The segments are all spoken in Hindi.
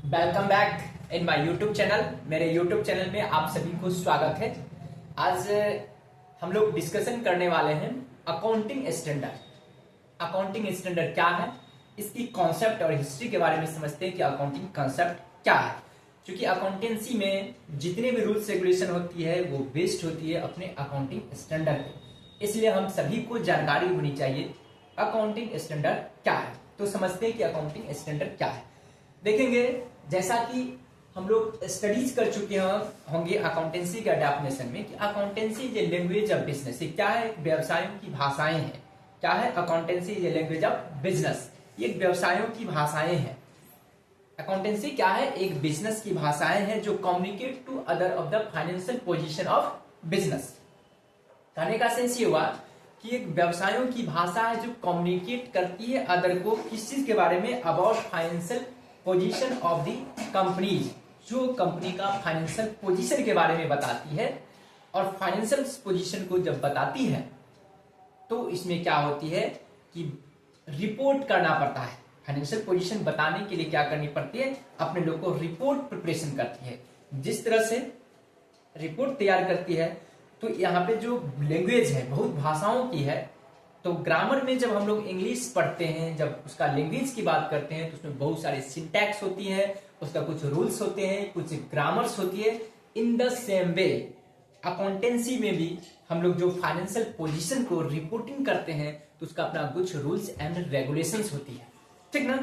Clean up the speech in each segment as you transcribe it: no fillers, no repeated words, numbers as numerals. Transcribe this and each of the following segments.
Welcome back in my YouTube channel. मेरे यूट्यूब चैनल में आप सभी को स्वागत है। आज हम लोग डिस्कशन करने वाले हैं अकाउंटिंग स्टैंडर्ड। अकाउंटिंग स्टैंडर्ड क्या है, इसकी कॉन्सेप्ट और हिस्ट्री के बारे में समझते हैं कि अकाउंटिंग कॉन्सेप्ट क्या है। क्योंकि अकाउंटेंसी में जितने भी रूल्स रेगुलेशन होती है वो बेस्ड होती है अपने अकाउंटिंग स्टैंडर्ड पे, इसलिए हम सभी को जानकारी होनी चाहिए अकाउंटिंग स्टैंडर्ड क्या है। तो समझते हैं कि अकाउंटिंग स्टैंडर्ड क्या है। देखेंगे जैसा कि हम लोग स्टडीज कर चुके होंगे अकाउंटेंसी के डेफिनेशन में कि accountancy is a language of business. ये क्या है? व्यवसायों की भाषाएं हैं। क्या है? Accountancy is a language of business. ये व्यवसायों की भाषाएं हैं। अकाउंटेंसी क्या है? एक बिजनेस की भाषाएं हैं जो communicate to other of the financial position of business. कहने का सेंस ये हुआ कि एक व्यवसायों की भाषा है जो कम्युनिकेट करती है अदर को किस चीज के बारे में, about financial position of the companies, जो कंपनी का फाइनेंशियल पोजीशन के बारे में बताती है। और फाइनेंशियल पोजीशन को जब बताती है तो इसमें क्या होती है कि रिपोर्ट करना पड़ता है। फाइनेंशियल पोजीशन बताने के लिए क्या करनी पड़ती है? अपने लोग को रिपोर्ट प्रिपरेशन करती है। जिस तरह से रिपोर्ट तैयार करती है तो यहाँ पे जो लैंग्वेज है बहुत भाषाओं की है। तो ग्रामर में जब हम लोग इंग्लिश पढ़ते हैं, जब उसका लैंग्वेज की बात करते हैं तो उसमें बहुत सारी सिंटैक्स होती है, उसका कुछ रूल्स होते हैं, कुछ ग्रामर्स होती है। In the same way accountancy में भी हम लोग जो फाइनेंशियल पोजीशन को रिपोर्टिंग करते हैं तो उसका अपना कुछ रूल्स एंड रेगुलेशंस होती है, ठीक ना।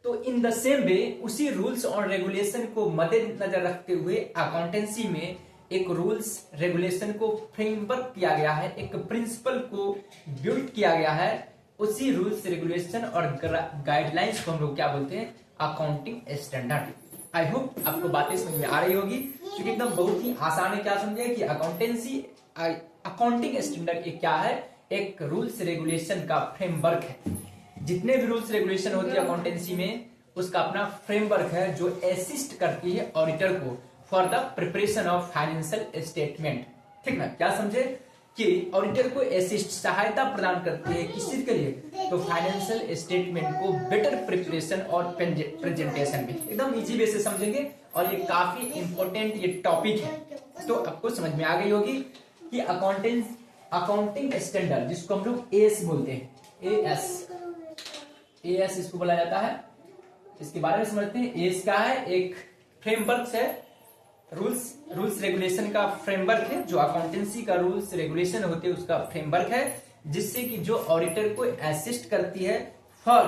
तो इन द सेम वे उसी रूल्स और रेगुलेशन को मद्देनजर रखते हुए अकाउंटेंसी में एक रूल्स रेगुलेशन को फ्रेमवर्क किया गया है, एक प्रिंसिपल को बिल्ड किया गया है। उसी रूल्स रेगुलेशन और गाइडलाइंस को हम लोग क्या बोलते हैं? Accounting standard. आई होप आपको बातें समझ में आ रही होगी, क्योंकि एकदम बहुत ही आसान है। क्या समझे कि अकाउंटेंसी अकाउंटिंग स्टैंडर्ड ये क्या है? एक रूल्स रेगुलेशन का फ्रेमवर्क है। जितने भी रूल्स रेगुलेशन होती है अकाउंटेंसी में उसका अपना फ्रेमवर्क है जो असिस्ट करती है ऑडिटर को for the preparation of financial statement, ठीक ना। क्या समझे कि ऑडिटर को असिस्ट सहायता प्रदान करती है किस चीज के लिए? तो फाइनेंशियल स्टेटमेंट को बेटर प्रिपरेशन और प्रेजेंटेशन में। एकदम इजी वे से समझेंगे और ये काफी इंपॉर्टेंट ये टॉपिक है। तो आपको समझ में आ गई होगी कि अकाउंटिंग स्टैंडर्ड जिसको हम लोग एएस बोलते हैं, एएस इसको बोला जाता है। इसके बारे में समझते हैं। एएस क्या है? एक फ्रेमवर्क है, रूल्स रेगुलेशन का फ्रेमवर्क है, जो अकाउंटेंसी का रूल्स रेगुलेशन होते हैं उसका फ्रेमवर्क है, जिससे कि जो ऑडिटर को असिस्ट करती है for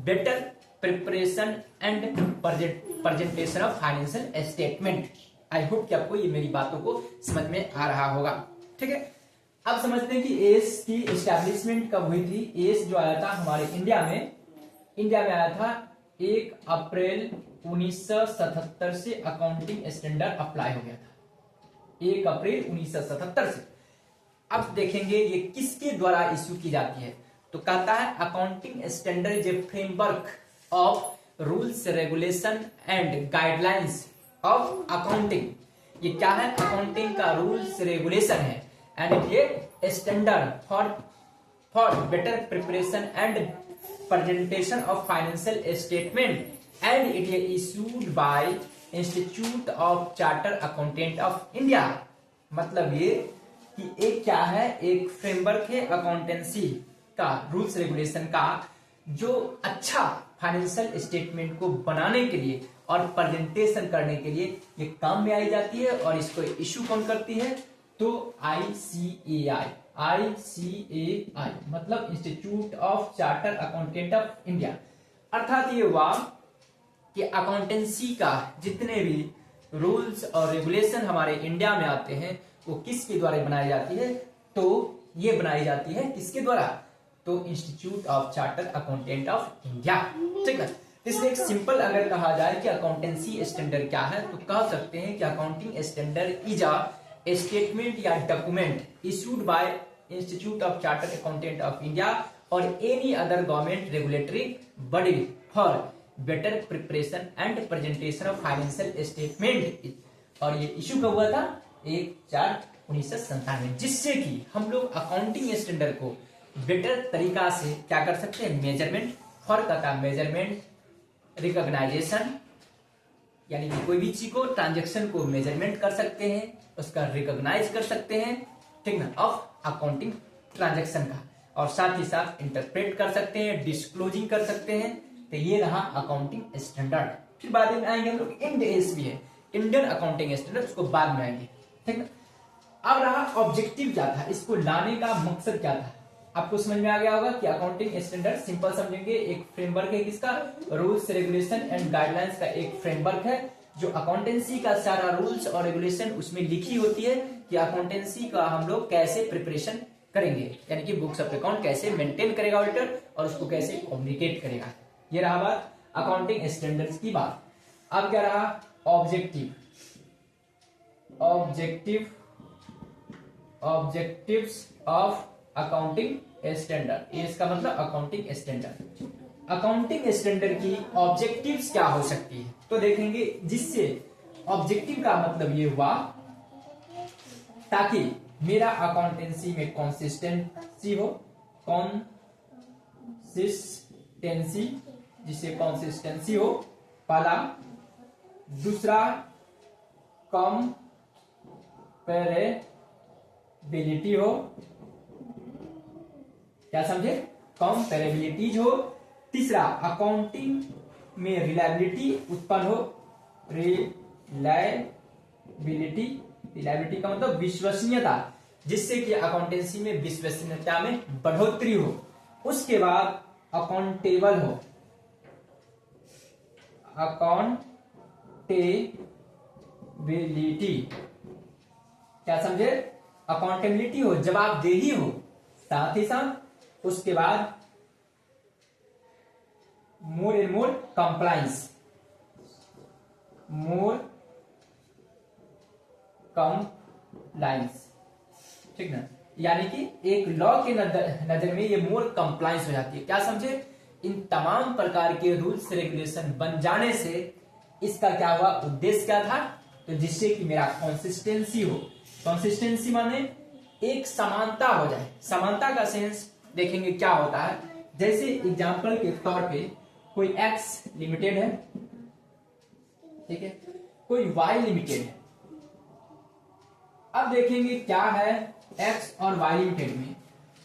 better preparation and presentation of financial statement. I hope कि आपको ये मेरी बातों को समझ में आ रहा होगा, ठीक है। अब समझते हैं कि एएस की एस्टैब्लिशमेंट कब हुई थी। एएस जो आया था हमारे इंडिया में आया था 1 अप्रैल 1977 से अकाउंटिंग स्टैंडर्ड अप्लाई हो गया था। 1 अप्रैल 1977 से। अब देखेंगे ये किसके द्वारा इश्यू की जाती है। तो कहता है accounting standard is a framework of rules regulation and guidelines of accounting. ये क्या है? अकाउंटिंग का रूल्स रेगुलेशन है एंड ये standard for better preparation and presentation of financial statement and it is issued by Institute of Chartered Accountant of India। मतलब ये कि एक क्या है? एक फ्रेमवर्क है अकाउंटेंसी का, रूल्स रेगुलेशन का, जो अच्छा फाइनेंशियल स्टेटमेंट को बनाने के लिए और प्रेजेंटेशन करने के लिए ये काम में आई जाती है। और इसको इश्यू कौन करती है? तो ICAI मतलब institute of charter accountant of India. अर्थात ये हुआ कि अकाउंटेंसी का जितने भी रूल्स और रेगुलेशन हमारे इंडिया में आते हैं वो किसके द्वारा बनाई जाती है? तो ये बनाई जाती है किसके द्वारा? तो institute of charter accountant of India, ठीक है। इसलिए एक सिंपल अगर कहा जाए कि अकाउंटेंसी स्टैंडर्ड क्या है तो कह सकते हैं कि accounting standard is a statement या document issued by Institute of Chartered Accountant of India or any other government regulatory body for better preparation and presentation of financial statement। और ये इश्यू कब हुआ था? 1/4/1997, जिससे कि हम लोग अकाउंटिंग स्टैंडर्ड को बेटर तरीका से क्या कर सकते हैं? मेजरमेंट फॉर का मेजरमेंट रिकॉग्नाइजेशन, यानी कि कोई भी चीज को ट्रांजेक्शन को मेजरमेंट कर सकते हैं, उसका रिकॉग्नाइज कर सकते हैं, ठीक ना, ऑफ अकाउंटिंग ट्रांजेक्शन का, और साथ ही साथ इंटरप्रेट कर सकते हैं, डिस्क्लोजिंग कर सकते हैं। तो ये रहा अकाउंटिंग स्टैंडर्ड। फिर बाद में आएंगे हम लोग इंड भी है, इंडियन अकाउंटिंग स्टैंडर्ड, उसको बाद में आएंगे, ठीक ना। अब रहा ऑब्जेक्टिव क्या था, इसको लाने का मकसद क्या था। आपको समझ में आ गया होगा कि अकाउंटिंग स्टैंडर्ड सिंपल समझेंगे, एक फ्रेमवर्क है किसका, रूल्स रेगुलेशन एंड गाइडलाइंस का एक फ्रेमवर्क है, जो अकाउंटेंसी का सारा रूल्स और रेगुलेशन उसमें लिखी होती है कि अकाउंटेंसी का हम लोग कैसे प्रिपरेशन करेंगे, यानी कि बुक्स ऑफ अकाउंट कैसे मेंटेन करेगा ऑडिटर और उसको कैसे कम्युनिकेट करेगा। ये रहा बात अकाउंटिंग स्टैंडर्ड्स की बात। अब क्या रहा objective, objectives of accounting standard, इसका मतलब अकाउंटिंग स्टैंडर्ड। अकाउंटिंग स्टैंडर्ड की ऑब्जेक्टिव्स क्या हो सकती है, तो देखेंगे, जिससे ऑब्जेक्टिव का मतलब ये हुआ ताकि मेरा अकाउंटेंसी में कंसिस्टेंसी हो, कंसिस्टेंसी, जिससे कंसिस्टेंसी हो पहला, दूसरा कंपैरेबिलिटी हो, क्या समझे, कंपैरेबिलिटीज हो, तीसरा अकाउंटिंग में रिलायबिलिटी उत्पन्न हो, रिलायबिलिटी का मतलब विश्वसनीयता, जिससे कि अकाउंटेंसी में विश्वसनीयता में बढ़ोतरी हो। उसके बाद अकाउंटेबल हो, अकाउंटेबिलिटी, क्या समझे, अकाउंटेबिलिटी हो, जवाबदेही हो, साथ ही साथ उसके बाद more and more compliance, more compliance, ठीक ना, यानी कि एक लॉ के नजर में ये मोर कंप्लायंस हो जाती है। क्या समझे, इन तमाम प्रकार के रूल्स रेगुलेशन बन जाने से इसका क्या हुआ, उद्देश्य क्या था, तो जिससे कि मेरा कंसिस्टेंसी हो, कंसिस्टेंसी माने एक समानता हो जाए। समानता का सेंस देखेंगे क्या होता है, जैसे एग्जांपल के तौर पे कोई एक्स लिमिटेड है, ठीक है, कोई वाई लिमिटेड है। अब देखेंगे क्या है एक्स और वाई लिमिटेड में,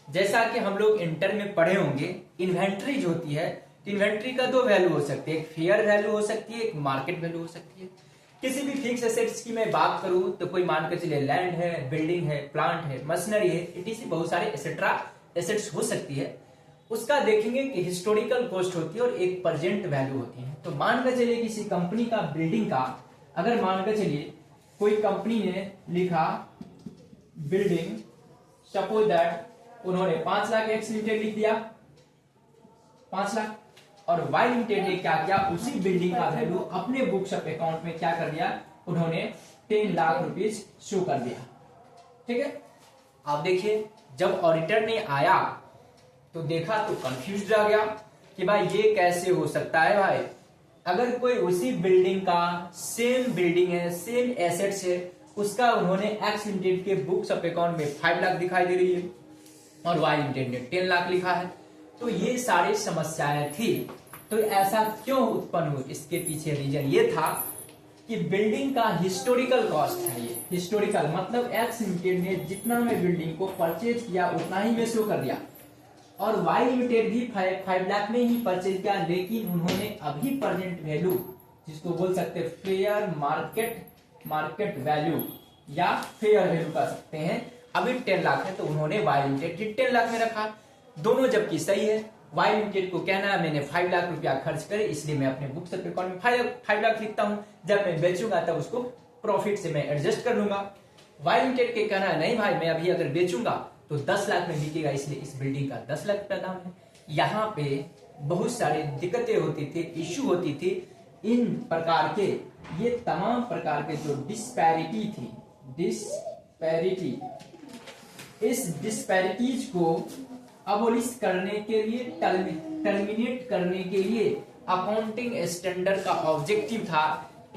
जैसा कि हम लोग इंटर में पढ़े होंगे, इन्वेंट्री जो होती है, तो इन्वेंट्री का दो वैल्यू हो सकती है, एक फेयर वैल्यू हो सकती है, एक मार्केट वैल्यू हो सकती है। किसी भी फिक्स एसेट्स की मैं बात करूं तो कोई मान कर चलिए लैंड है, बिल्डिंग है, प्लांट है, मशीनरी है, इटीसी बहुत सारे एसेट्रा एसेट्स हो सकती है। उसका देखेंगे कि हिस्टोरिकल कॉस्ट होती है और एक प्रेजेंट वैल्यू होती है। तो मान कर चलिए किसी कंपनी का बिल्डिंग का, अगर मान कर चलिए कोई कंपनी ने लिखा बिल्डिंग, सपोज दैट उन्होंने 5 लाख एक्स लिमिटेड लिख दिया, 5 लाख, और वाई लिमिटेड ने क्या किया, उसी बिल्डिंग का वैल्यू अपने बुक्स ऑफ अकाउंट में क्या कर दिया, उन्होंने 10 लाख रुपीज शो कर दिया, ठीक है। आप देखिए जब ऑडिटर ने आया तो देखा तो कंफ्यूज रह गया कि भाई ये कैसे हो सकता है भाई, अगर कोई उसी बिल्डिंग का सेम बिल्डिंग है, सेम एसेट्स है, उसका उन्होंने एक्स लिमिटेड के बुक्स ऑफ अकाउंट में 5 लाख दिखाई दे रही है और वाई लिमिटेड ने 10 लाख लिखा है। तो ये सारी समस्याएं थी। तो ऐसा क्यों उत्पन्न हुई, इसके पीछे रीजन ये था कि बिल्डिंग का हिस्टोरिकल कॉस्ट है। ये हिस्टोरिकल मतलब एक्स लिमिटेड ने जितना में बिल्डिंग को परचेज किया उतना ही में शो कर दिया, और वाई लिमिटेड भी 5 लाख में ही परचेज किया, लेकिन उन्होंने अभी प्रेजेंट वैल्यू, जिसको बोल सकते हैं फेयर मार्केट वैल्यू या फेयर वैल्यू कर सकते हैं, अभी 10 लाख है, तो उन्होंने वाई लिमिटेड 10 लाख में रखा। दोनों जबकि सही है, वाई लिमिटेड को कहना है मैंने 5 लाख रुपया खर्च करे, इसलिए मैं अपने बुक्स ऑफ अकाउंट में 5 लाख लिखता हूं, जब मैं बेचूंगा तब उसको प्रॉफिट से मैं एडजस्ट कर लूंगा। वाई लिमिटेड के कहना है नहीं भाई, मैं अभी अगर बेचूंगा तो 10 लाख में बिकेगा, इसलिए इस बिल्डिंग का 10 लाख का दाम है। यहाँ पे बहुत सारी दिक्कतें होती थी, इश्यू होती थी। इन प्रकार के ये तमाम प्रकार के जो डिस्पैरिटी थी, इस डिस्पैरिटीज को अबोलिश करने के लिए, टर्मिनेट करने के लिए अकाउंटिंग स्टैंडर्ड का ऑब्जेक्टिव था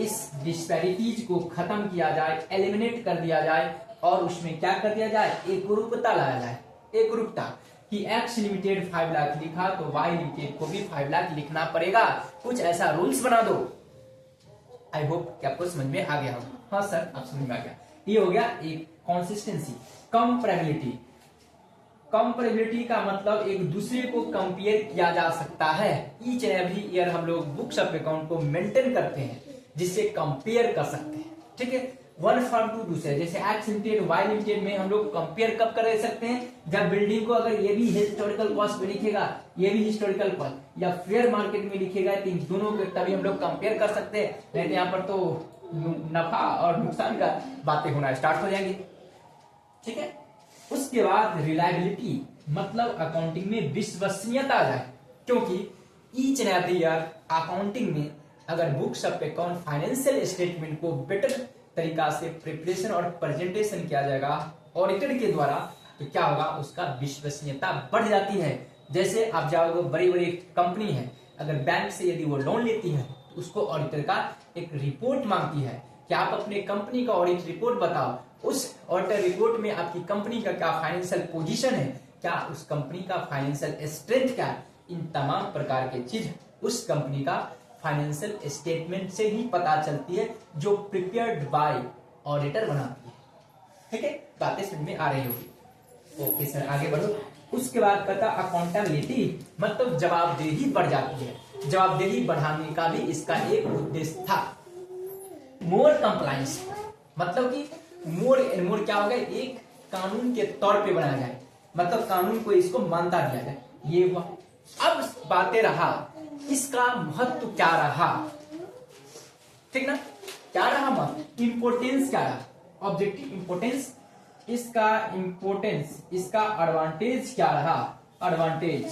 इस डिस्पैरिटीज को खत्म किया जाए, एलिमिनेट कर दिया जाए, और उसमें क्या कर दिया जाए, एकरूपता लाया जाए। एकरूपता कि एक्स लिमिटेड 5 लाख लिखा तो वाई लिमिटेड को भी 5 लाख लिखना पड़ेगा। कुछ ऐसा रूल्स बना दो। आई होप कि आपको समझ में आ गया होगा। हाँ सर, आप समझ में आ गया। ये हो गया एक कंसिस्टेंसी। कंपैरेबिलिटी, कंपैरेबिलिटी का मतलब एक दूसरे को कंपेयर किया जा सकता है। ईच एंड एवरी ईयर हम लोग बुक्स ऑफ अकाउंट को मेंटेन करते हैं जिससे कंपेयर कर सकते हैं। ठीक है, वन फर्म टू दूसरे, जैसे एक्स लिमिटेड वाई लिमिटेड में हम लोग कंपेयर कब कर सकते हैं, जब बिल्डिंग को अगर ये भी हिस्टोरिकल कॉस्ट में लिखेगा, ये भी हिस्टोरिकल कॉस्ट या फेयर मार्केट में लिखेगा, तो इन दोनों के तभी हम लोग कंपेयर कर सकते हैं। नहीं तो यहाँ पर तो नफा और नुकसान का बातें होना स्टार्ट हो जाएंगी। ठीक है, उसके बाद रिलायबिलिटी, मतलब अकाउंटिंग में विश्वसनीयता आ जाए, क्योंकि each and every year accounting में अगर books of account financial statement को बेटर तरीका से प्रिपरेशन और प्रेजेंटेशन किया जाएगा ऑडिटर के द्वारा, तो क्या होगा, उसका विश्वसनीयता बढ़ जाती है। जैसे आप जाओगे, बड़ी बड़ी कंपनी है, अगर बैंक से यदि वो लोन लेती है तो उसको ऑडिटर का एक रिपोर्ट मांगती है कि आप अपने कंपनी का ऑडिट रिपोर्ट बताओ। उस ऑडिटर रिपोर्ट में आपकी कंपनी का क्या फाइनेंशियल पोजीशन है, क्या उस कंपनी का फाइनेंशियल स्ट्रेंथ क्या है, इन तमाम प्रकार के चीज उस कंपनी का फाइनेंशियल स्टेटमेंट से ही पता चलती है, जो प्रिपेयर्ड बाय ऑडिटर बनाती है। ठीक है, बातें समझ में आ रही होगी। ओके सर, आगे बढ़ो। उसके बाद कहता अकाउंटेबिलिटी, मतलब जवाबदेही बढ़ जाती है। जवाबदेही बढ़ाने का भी इसका एक उद्देश्य था। मोर कंप्लायंस, मतलब कि मोर एंड मोर क्या होगा, एक कानून के तौर पे बनाया जाए, मतलब कानून को इसको मानता दिया जाए, ये हुआ। अब बातें रहा इसका महत्व क्या रहा, ठीक ना, क्या रहा महत्व, इंपोर्टेंस क्या रहा, ऑब्जेक्टिव इंपोर्टेंस, इसका इंपोर्टेंस, इसका एडवांटेज क्या रहा, एडवांटेज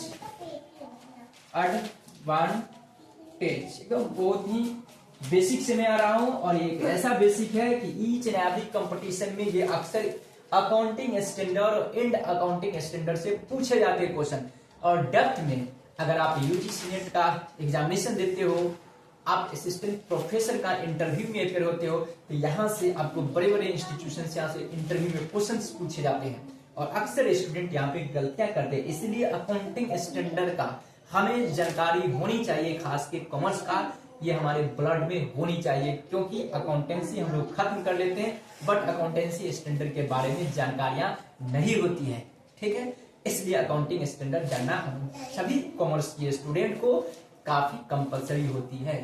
एकदम बहुत ही बेसिक से मैं आ रहा हूं, और एक ऐसा बेसिक है कि ईच एंड एवरी कंपटीशन में ये अक्सर अकाउंटिंग स्टैंडर्ड और इंड अकाउंटिंग स्टैंडर्ड से पूछे जाते हैं क्वेश्चन। और डेप्थ में अगर आप यूजीसी नेट का एग्जामिनेशन देते हो, आप असिस्टेंट प्रोफेसर का इंटरव्यू में अपेयर होते हो, तो यहाँ से आपको बड़े बड़े इंस्टीट्यूशन से यहाँ से इंटरव्यू में क्वेश्चन पूछे जाते हैं, और अक्सर स्टूडेंट यहाँ पे गलतियां करते हैं। इसलिए अकाउंटिंग स्टैंडर्ड का हमें जानकारी होनी चाहिए, खास के कॉमर्स का, ये हमारे ब्लड में होनी चाहिए, क्योंकि अकाउंटेंसी हम लोग खत्म कर लेते हैं बट अकाउंटेंसी स्टैंडर्ड के बारे में जानकारियां नहीं होती है। ठीक है, इसलिए अकाउंटिंग स्टैंडर्ड जानना हम सभी कॉमर्स के स्टूडेंट को काफी कंपलसरी होती है।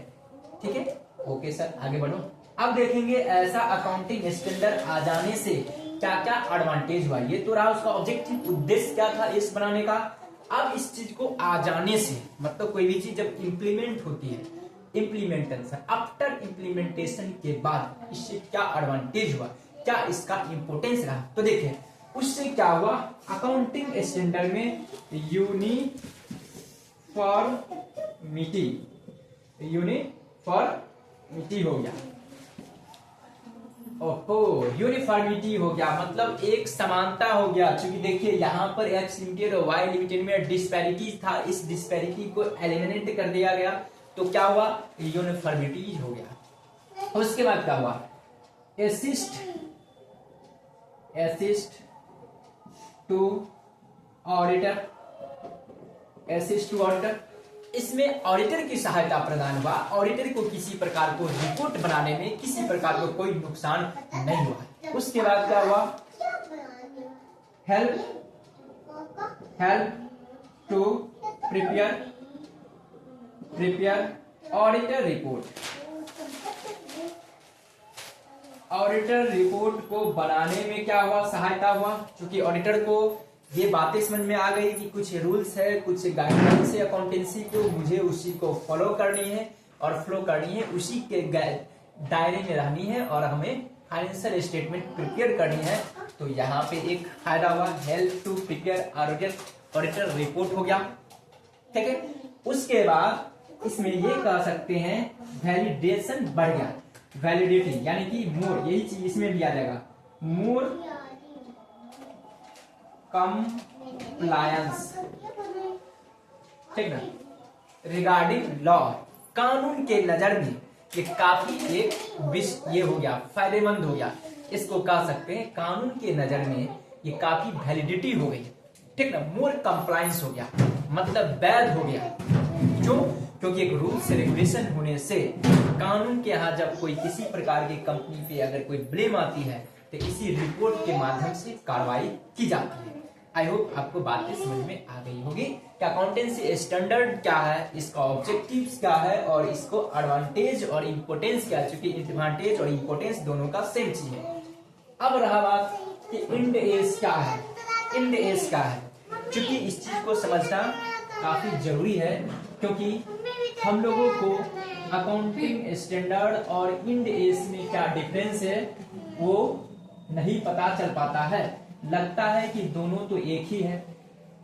ठीक है, ओके सर, आगे बढ़ो। अब देखेंगे ऐसा अकाउंटिंग स्टैंडर्ड आ जाने से क्या क्या एडवांटेज हुआ। ये तो रहा उसका ऑब्जेक्टिव, उद्देश्य क्या था इस बनाने का। अब इस चीज को आ जाने से, मतलब कोई भी चीज जब इंप्लीमेंट होती है, इम्प्लीमेंटेशन, आफ्टर इम्प्लीमेंटेशन के बाद इससे क्या एडवांटेज हुआ, क्या इसका इंपोर्टेंस रहा, तो देखिए उससे क्या हुआ, अकाउंटिंग स्टैंडर्ड में यूनिफॉर्मिटी हो गया। ओहो, यूनिफॉर्मिटी हो गया, मतलब एक समानता हो गया। क्योंकि देखिए यहाँ पर एक्स लिमिटेड और वाई लिमिटेड में डिस्पैरिटी था, इस डिस्पैरिटी को एलिमिनेट कर दिया गया, तो क्या हुआ, यूनिफॉर्मिटी हो गया। उसके बाद क्या हुआ, असिस्ट टू ऑडिटर, इसमें ऑडिटर की सहायता प्रदान हुआ। ऑडिटर को किसी प्रकार को रिपोर्ट बनाने में किसी प्रकार को कोई नुकसान नहीं हुआ। उसके बाद क्या हुआ, help to prepare auditor report. Auditor report को बनाने में क्या हुआ, सहायता हुआ, क्योंकि ऑडिटर को ये बातें समझ में आ गई कि कुछ रूल्स है, कुछ गाइडलाइंस है अकाउंटेंसी को, मुझे उसी को फॉलो करनी है और फ्लो करनी है, उसी के दायरे में रहनी है, और हमें फाइनेंशियल स्टेटमेंट प्रिपेयर करनी है। तो यहाँ पे एक फायदा हुआ, help to prepare auditor report हो गया। ठीक है, उसके बाद इसमें ये कह सकते हैं वैलिडेशन बढ़ गया, वैलिडिटी यानी कि मोर, यही चीज इसमें भी आ जाएगा, मोर कंप्लायंस, ठीक ना, रिगार्डिंग लॉ, कानून के नजर में ये काफी एक ये हो गया, फायदेमंद हो गया। इसको कह सकते हैं कानून के नजर में ये काफी वैलिडिटी हो गई। ठीक ना, मोर कंप्लायंस हो गया, मतलब वैध हो गया। क्यों? क्योंकि एक रूल्स रेगुलेशन होने से कानून के यहाँ जब कोई किसी प्रकार की कंपनी पे अगर कोई ब्लेम आती है तो इसी रिपोर्ट के माध्यम से कार्रवाई की जाती है। आई होप आपको बातें समझ में आ गई होगी कि अकाउंटेंसी स्टैंडर्ड क्या है, इसका ऑब्जेक्टिव्स क्या है और इसको एडवांटेज और इंपोर्टेंस क्या है, क्योंकि एडवांटेज और इंपोर्टेंस दोनों का सेम चीज है। अब रहा बात कि इंड एज क्या है, इंड एज क्या है, क्योंकि इस चीज को समझना काफी जरूरी है, क्योंकि हम लोगों को अकाउंटिंग स्टैंडर्ड और इंड एज में क्या डिफरेंस है वो नहीं पता चल पाता है। लगता है कि दोनों तो एक ही है,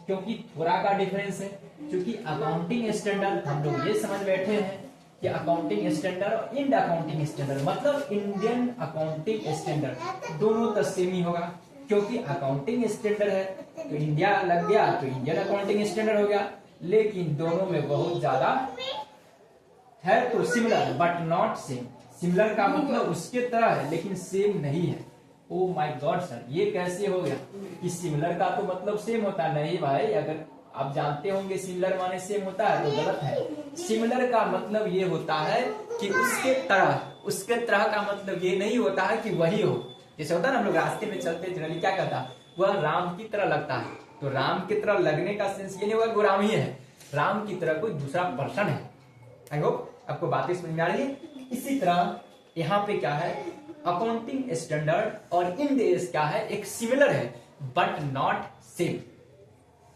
क्योंकि थोड़ा का डिफरेंस है। क्योंकि अकाउंटिंग स्टैंडर्ड हम लोग ये समझ बैठे हैं कि अकाउंटिंग स्टैंडर्ड और इंड अकाउंटिंग स्टैंडर्ड मतलब इंडियन अकाउंटिंग स्टैंडर्ड दोनों तो सेम ही होगा, क्योंकि अकाउंटिंग स्टैंडर्ड है तो इंडिया लग गया तो इंडियन अकाउंटिंग स्टैंडर्ड हो गया। लेकिन दोनों में बहुत ज्यादा है तो similar but not same. Similar का मतलब उसके तरह है लेकिन सेम नहीं है। ओ माय गॉड सर, ये कैसे हो गया कि सिमिलर का तो मतलब सेम होता है? नहीं भाई, अगर आप जानते होंगे सिमिलर माने सेम होता है तो गलत है। सिमिलर का मतलब ये होता है कि उसके तरह का मतलब ये नहीं होता है कि वही हो। जैसे होता है ना, हम लोग रास्ते में चलते जनरली क्या कहता है, वह राम की तरह लगता है, तो राम की तरह लगने का सेंस ये नहीं होगा कि वो राम ही है, राम की तरह कोई दूसरा पर्सन है। आई होप आपको बातें समझ में आ रही है। इसी तरह यहाँ पे क्या है, अकाउंटिंग स्टैंडर्ड और इंड एज क्या है, एक सिमिलर है बट नॉट सेम।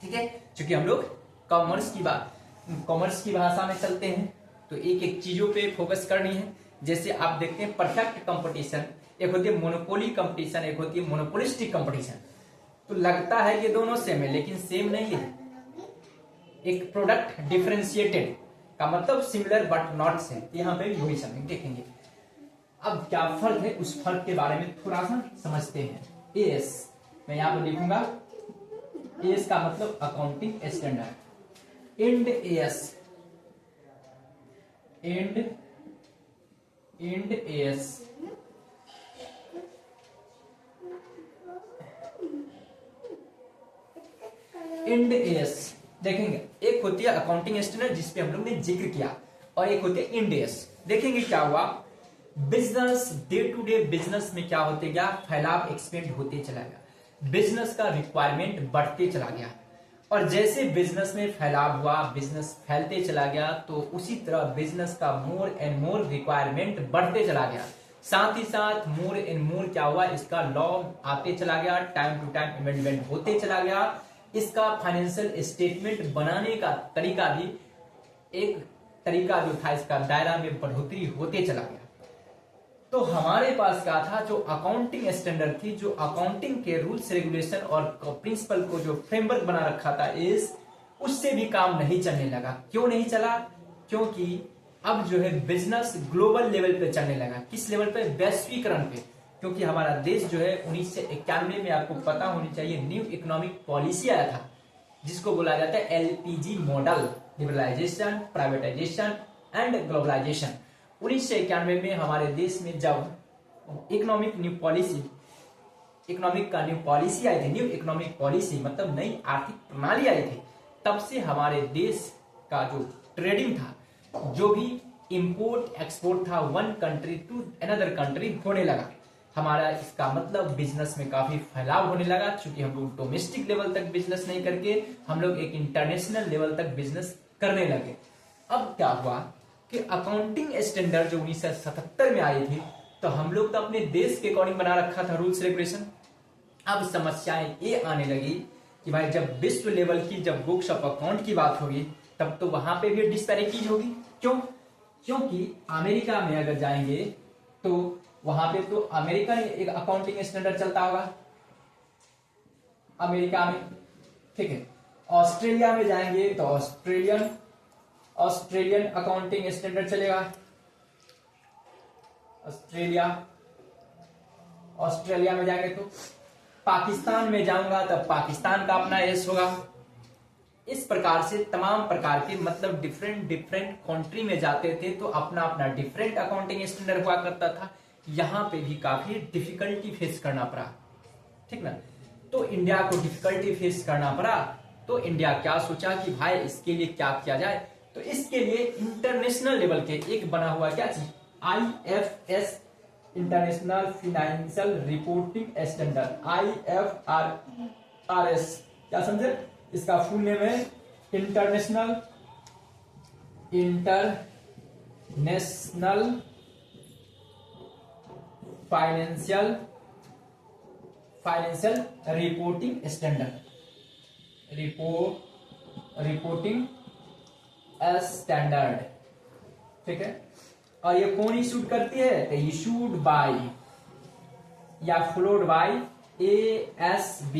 ठीक है, क्योंकि हम लोग कॉमर्स की भाषा में चलते हैं तो एक एक चीजों पे फोकस करनी है। जैसे आप देखते हैं परफेक्ट कंपटीशन, एक होती है मोनोपोली कंपटीशन, एक होती है मोनोपोलिस्टिक कंपटीशन। तो लगता है कि दोनों सेम है लेकिन सेम नहीं है। एक प्रोडक्ट डिफरेंशिएटेड का मतलब सिमिलर बट नॉट सेम, यहाँ पे वही समझ देखेंगे। अब क्या फर्क है उस फर्क के बारे में थोड़ा सा समझते हैं। एएस मैं यहाँ पर लिखूंगा, एएस का मतलब accounting standard. Ind AS, Ind AS Ind AS देखेंगे, एक होती है अकाउंटिंग स्टैंडर्ड जिसपे हम लोग ने जिक्र किया और एक होती है इंड एएस। देखेंगे क्या हुआ, business day to day business में क्या होते गया, फैलाव एक्सपेंड होते चला गया, बिजनेस का रिक्वायरमेंट बढ़ते चला गया और जैसे बिजनेस में फैलाव हुआ, बिजनेस फैलते चला गया तो उसी तरह बिजनेस का मोर एंड मोर रिक्वायरमेंट बढ़ते चला गया। साथ ही साथ मोर एंड मोर क्या हुआ, इसका लॉ आते चला गया, टाइम टू टाइम अमेंडमेंट होते चला गया, इसका फाइनेंशियल स्टेटमेंट बनाने का तरीका भी एक तरीका जो था इसका दायरा में बढ़ोतरी होते चला गया। तो हमारे पास क्या था, जो अकाउंटिंग स्टैंडर्ड थी, जो अकाउंटिंग के रूल्स रेगुलेशन और प्रिंसिपल को जो फ्रेमवर्क बना रखा था इस, उससे भी काम नहीं चलने लगा। क्यों नहीं चला? क्योंकि अब जो है बिजनेस ग्लोबल लेवल पे चलने लगा। किस लेवल पे? वैश्वीकरण पे। क्योंकि हमारा देश जो है 1991 में आपको पता होनी चाहिए न्यू इकोनॉमिक पॉलिसी आया था जिसको बोला जाता है LPG model, liberalisation, privatisation and globalisation. 1991 में हमारे देश में जब इकोनॉमिक का न्यू पॉलिसी आई थी, न्यू इकोनॉमिक पॉलिसी मतलब नई आर्थिक प्रणाली आई थी, तब से हमारे देश का जो ट्रेडिंग था, जो भी इंपोर्ट एक्सपोर्ट था, one country to another country होने लगा। हमारा इसका मतलब बिजनेस में काफी फैलाव होने लगा, क्योंकि हम लोग डोमेस्टिक लेवल तक बिजनेस नहीं करके हम लोग एक इंटरनेशनल लेवल तक बिजनेस करने लगे। अब क्या हुआ कि अकाउंटिंग स्टैंडर्ड जो 1977 में आई थी, तो हम लोग तो अपने देश के अकॉर्डिंग बना रखा था रूल्स रेगुलेशन। अब समस्याएं ये आने लगी कि भाई जब विश्व लेवल की जब बुक्स ऑफ अकाउंट की बात होगी तब तो वहां पे भी डिस्पैरिटीज होगी। क्यों? क्योंकि अमेरिका में अगर जाएंगे तो वहां पे तो अमेरिकन एक अकाउंटिंग स्टैंडर्ड चलता होगा अमेरिका में, ठीक है। ऑस्ट्रेलिया में जाएंगे तो ऑस्ट्रेलियन अकाउंटिंग स्टैंडर्ड चलेगा। ऑस्ट्रेलिया में जाएंगे तो पाकिस्तान में जाऊंगा तब पाकिस्तान का अपना एस होगा। इस प्रकार से तमाम प्रकार के मतलब डिफरेंट कंट्री में जाते थे तो अपना अपना डिफरेंट अकाउंटिंग स्टैंडर्ड हुआ करता था। यहाँ पे भी काफी डिफिकल्टी फेस करना पड़ा, ठीक ना। तो इंडिया को डिफिकल्टी फेस करना पड़ा। तो इंडिया क्या सोचा कि भाई इसके लिए क्या किया जाए, तो इसके लिए इंटरनेशनल लेवल के एक बना हुआ क्या चीज, IFS, international Financial Reporting standard, IFRS, क्या समझे, इसका फुल नेम है international Financial Reporting standard, reporting Standard, ठीक है। और ये कौन इशूड करती है, तो इशूड बाय या फॉलोड बाय ASB,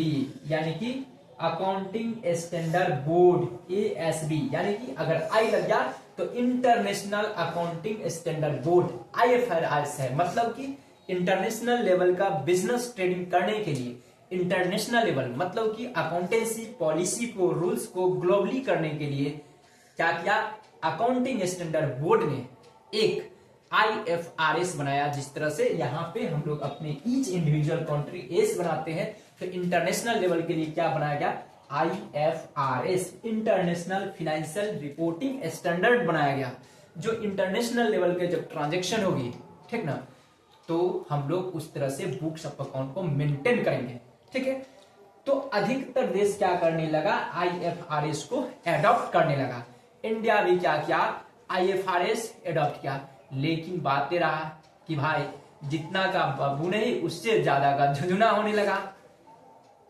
यानी कि अकाउंटिंग स्टैंडर्ड बोर्ड, ASB, यानी कि अगर आई लग गया तो international accounting standard board, IFRS है। मतलब कि इंटरनेशनल लेवल का बिजनेस ट्रेडिंग करने के लिए, इंटरनेशनल लेवल मतलब कि अकाउंटेंसी पॉलिसी को, रूल्स को ग्लोबली करने के लिए क्या किया, अकाउंटिंग स्टैंडर्ड बोर्ड ने एक IFRS बनाया। जिस तरह से यहाँ पे हम लोग अपने ईच इंडिविजुअल कंट्री एस बनाते हैं, तो इंटरनेशनल लेवल के लिए क्या बनाया गया, IFRS, International Financial Reporting standard बनाया गया। जो इंटरनेशनल लेवल के जब ट्रांजेक्शन होगी, ठीक ना, तो हम लोग उस तरह से बुक्स ऑफ अकाउंट को मेंटेन करेंगे, ठीक है। तो अधिकतर देश क्या करने लगा, IFRS को एडॉप्ट करने लगा। इंडिया भी क्या किया, IFRS एडॉप्ट किया। लेकिन बात ये रहा कि भाई जितना का बाबू नहीं, उससे ज्यादा का झुंझुना होने लगा।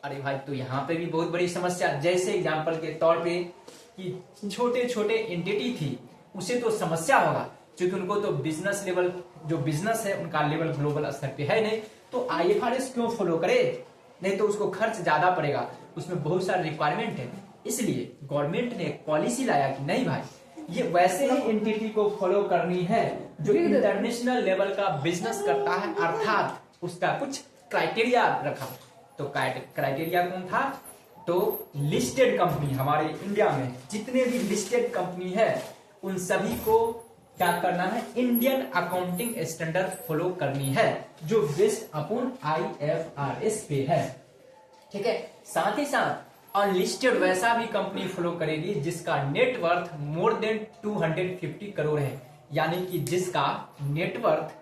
अरे भाई, तो यहाँ पे भी बहुत बड़ी समस्या, जैसे एग्जांपल के तौर पे कि छोटे छोटे एंटिटी थी, उसे तो समस्या होगा क्योंकि उनको तो बिजनेस लेवल, जो बिजनेस है उनका लेवल ग्लोबल स्तर पे है नहीं, तो IFRS क्यों फॉलो करे, नहीं तो उसको खर्च ज्यादा पड़ेगा, उसमें बहुत सारे रिक्वायरमेंट है। इसलिए गवर्नमेंट ने एक पॉलिसी लाया कि नहीं भाई, ये वैसे ही एंटिटी को फॉलो करनी है जो इंटरनेशनल लेवल का बिजनेस करता है, अर्थात उसका कुछ क्राइटेरिया रखा। तो क्राइटेरिया कौन था, तो लिस्टेड कंपनी, हमारे इंडिया में जितने भी लिस्टेड कंपनी है उन सभी को क्या करना है, इंडियन अकाउंटिंग स्टैंडर्ड फॉलो करनी है, जो बेस्ड अपॉन IFRS पे है, ठीक है। साथ ही साथ अनलिस्टेड वैसा भी कंपनी फॉलो करेगी जिसका नेटवर्थ मोर देन 250 करोड़ है, यानी कि जिसका नेटवर्थ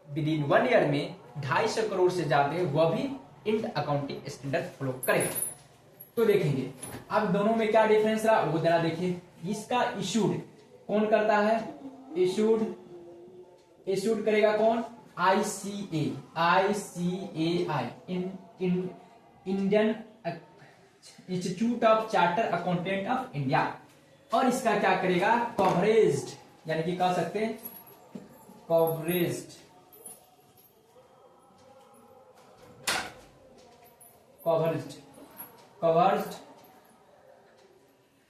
विद इन 1 ईयर में 250 करोड़ से ज्यादा है, वह भी इंड अकाउंटिंग स्टैंडर्ड फॉलो करेगा। तो देखेंगे अब दोनों में क्या डिफरेंस रहा, वो जरा देखिए। इसका इशूड कौन करता है, इशूड करेगा कौन, ICAI, Indian institute of charter accountant of India. और इसका क्या करेगा, कवरेज्ड, यानी कि कह सकते हैं covered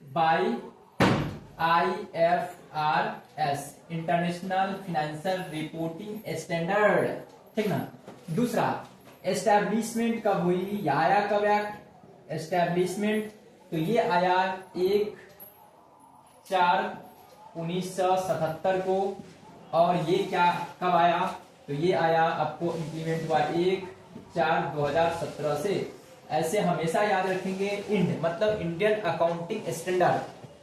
by IFRS, International Financial Reporting Standard, ठीक ना। दूसरा एस्टैब्लिशमेंट कब हुई, या आया कब एक्ट एस्टैब्लिशमेंट, तो ये आया 1/4/1977 को। और ये क्या कब आया, तो ये आया आपको इम्प्लीमेंट हुआ 1/4/2017 से। ऐसे हमेशा याद रखेंगे, इंड मतलब इंडियन अकाउंटिंग स्टैंडर्ड,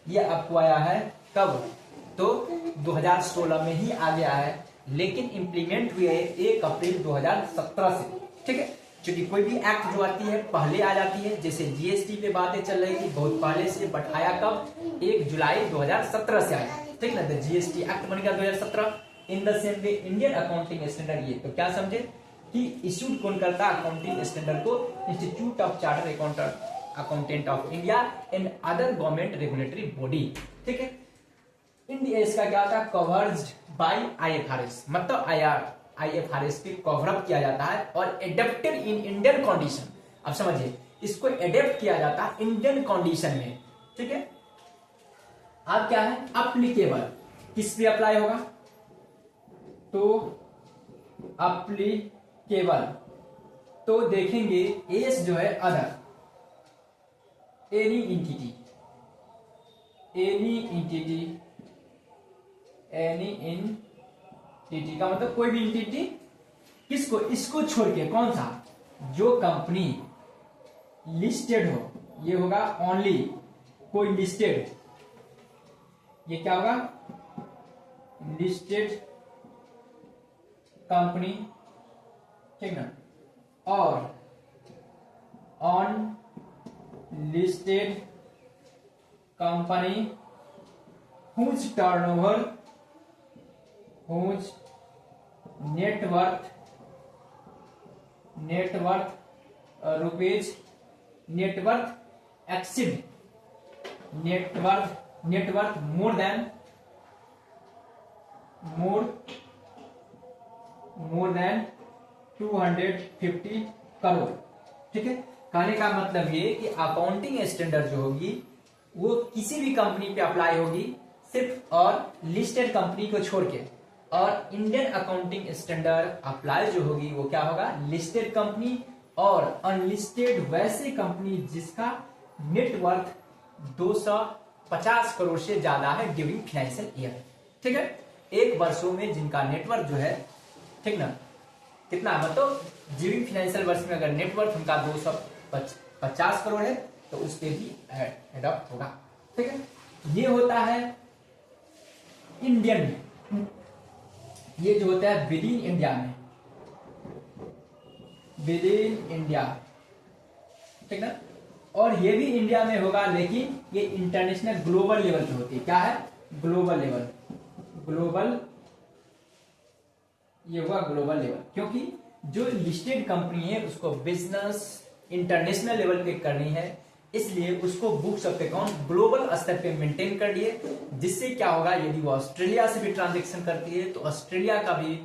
ये आपको आया है कब, तो 2016 में ही आ गया है, लेकिन इंप्लीमेंट हुए 1 अप्रैल 2017 से, ठीक है। क्योंकि कोई भी एक्ट जो आती है पहले आ जाती है, जैसे GST पे बातें चल रही थी बहुत पहले से, बट आया कब, 1 जुलाई 2017 से आया, ठीक ना। तो GST एक्ट बन गया 2017। In the same way Indian accounting standard, ये तो क्या समझे कि इश्यूड कौन करता है अकाउंटिंग स्टैंडर्ड को, institute of charter accountant of India and other government regulatory body, ठीक है। इंडिया इसका क्या होता है, कवर्ड बाय IFRS, मतलब IFRS के कवर अप किया जाता है और एडेप्टेड इन इंडियन कंडीशन। अब समझिए, इसको एडेप्ट किया जाता है इंडियन कंडीशन में, ठीक है। अब क्या है, अप्लीकेबल, किस पे अप्लाई होगा, तो अप्लीकेबल, तो देखेंगे एस जो है अदर, एनी इंटिटी का मतलब कोई भी इंटिटी, किसको, इसको छोड़ के, कौन सा, जो कंपनी लिस्टेड हो, ये होगा ओनली कोई लिस्टेड, ये क्या होगा, लिस्टेड कंपनी, ठीक ना, और on listed company whose turnover, whose net worth rupees, net worth exceed, net worth more than 250 crore. ठीक है, कहने का मतलब ये कि अकाउंटिंग स्टैंडर्ड जो होगी वो किसी भी कंपनी पे अप्लाई होगी सिर्फ और लिस्टेड कंपनी को छोड़ के, और इंडियन अकाउंटिंग स्टैंडर्ड अप्लाई जो होगी वो क्या होगा, लिस्टेड कंपनी और अनलिस्टेड वैसे कंपनी जिसका नेटवर्थ 250 करोड़ से ज्यादा है ड्यूरिंग फाइनेंशियल ईयर। ठीक है, एक वर्षों में जिनका नेटवर्थ जो है, ठीक ना, कितना मतलब ड्यूरिंग फाइनेंशियल वर्ष में अगर नेटवर्थ उनका 250 करोड़ है तो उस पर भी एडॉप्ट होगा। ठीक है, ये होता है इंडियन में, ये जो होता है विद इन इंडिया में, विद इन इंडिया, ठीक ना, और ये भी इंडिया में होगा लेकिन ये इंटरनेशनल ग्लोबल लेवल पे होती है। क्या है, ग्लोबल लेवल, ग्लोबल, ये हुआ ग्लोबल लेवल, क्योंकि जो लिस्टेड कंपनी है उसको बिजनेस इंटरनेशनल लेवल पे करनी है, इसलिए उसको बुक्स ऑफ अकाउंट ग्लोबल स्तर पे मेंटेन कर लिए, जिससे क्या होगा, यदि वो ऑस्ट्रेलिया से भी ट्रांजैक्शन करती है तो ऑस्ट्रेलिया का भी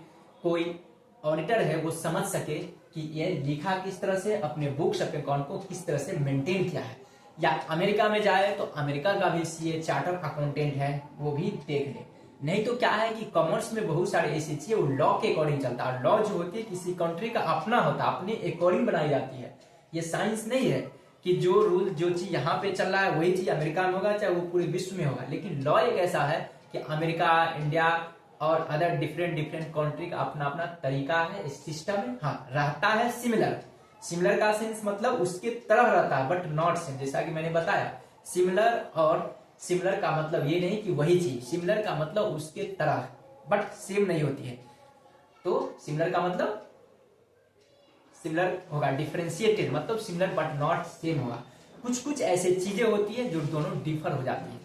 कोई ऑडिटर है वो समझ सके कि ये लिखा किस तरह से, अपने बुक्स ऑफ अकाउंट को किस तरह से मेंटेन किया है। या अमेरिका में जाए तो अमेरिका का भी सीए चार्टर अकाउंटेंट है वो भी देख ले। नहीं तो क्या है कि कॉमर्स में बहुत सारे ऐसी चीजें वो लॉ के अकॉर्डिंग चलता है, लॉ जो होती है किसी कंट्री का अपना होता है, अपने अकॉर्डिंग बनाई जाती है। ये साइंस नहीं है कि जो रूल जो चीज यहाँ पे चल रहा है वही चीज अमेरिका में होगा, चाहे वो पूरे विश्व में होगा। लेकिन लॉ एक ऐसा है कि अमेरिका, इंडिया और अदर डिफरेंट कंट्री का अपना अपना तरीका है, इस सिस्टम में हाँ रहता है सिमिलर। सिमिलर का सेंस मतलब उसके तरह रहता है बट नॉट सेम, जैसा कि मैंने बताया सिमिलर, और सिमिलर का मतलब ये नहीं कि वही चीज, सिमिलर का मतलब उसके तरह बट सेम नहीं होती है। तो सिमिलर का मतलब सिमिलर होगा, डिफरेंशिएटेड मतलब सिमिलर बट नॉट सेम होगा। कुछ कुछ ऐसे चीजें होती है जो दोनों डिफर हो जाती है।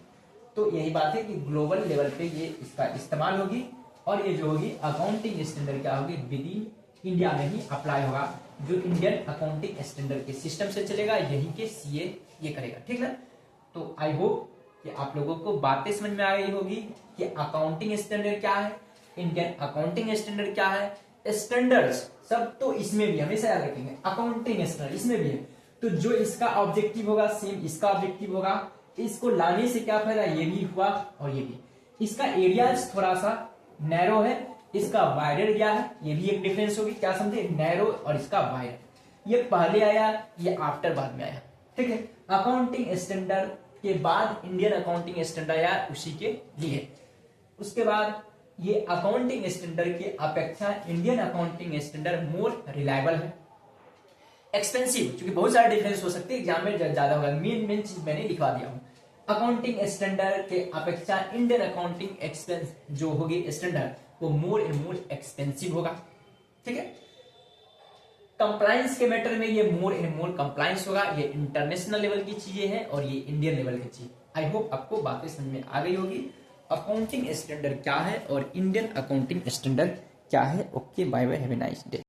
तो यही बात है कि ग्लोबल लेवल पे ये इसका इस्तेमाल होगी, और ये जो होगी अकाउंटिंग स्टैंडर्ड क्या होगी, विद इन इंडिया में ही अप्लाई होगा, जो इंडियन अकाउंटिंग स्टैंडर्ड के सिस्टम से चलेगा, यही के सीए ये करेगा। ठीक ना, तो आई होप कि आप लोगों को बातें समझ में आ गई होगी कि अकाउंटिंग स्टैंडर्ड क्या है, इंडियन अकाउंटिंग स्टैंडर्ड क्या है। स्टैंडर्ड्स सब तो इसमें भी हमेशा याद रखेंगे, अकाउंटिंग स्टैंडर्ड इसमें भी है, तो जो इसका ऑब्जेक्टिव होगा सेम इसका ऑब्जेक्टिव होगा। इसको लाने से क्या फायदा, ये भी हुआ और ये भी। इसका एरिया थोड़ा सा नैरो है, इसका वाइडर एरिया है, ये भी एक डिफरेंस होगी। क्या समझे, नैरो और इसका वाइड, ये पहले आया ये आफ्टर बाद में आया। ठीक है, अकाउंटिंग स्टैंडर्ड के बाद इंडियन अकाउंटिंग स्टैंडर्ड आया उसी के लिए। उसके बाद ये अकाउंटिंग स्टैंडर्ड की अपेक्षा Indian accounting standard more reliable है, एक्सपेंसिव, क्योंकि बहुत सारे डिफरेंस हो सकते हैं, एग्जाम में ज्यादा होगा। मेन चीज मैंने लिखवा दिया हूं, अकाउंटिंग स्टैंडर्ड के अपेक्षा इंडियन अकाउंटिंग एक्सपेंस जो होगी स्टैंडर्ड वो मोर एंड मोर एक्सपेंसिव होगा। ठीक है, कंप्लायंस के मैटर में ये मोर एंड मोर कंप्लायंस होगा। ये इंटरनेशनल लेवल की चीजें हैं और ये इंडियन लेवल की चीज। आई होप आपको बातें समझ में आ गई होगी, अकाउंटिंग स्टैंडर्ड क्या है और इंडियन अकाउंटिंग स्टैंडर्ड क्या है। Okay, bye bye, have a nice day.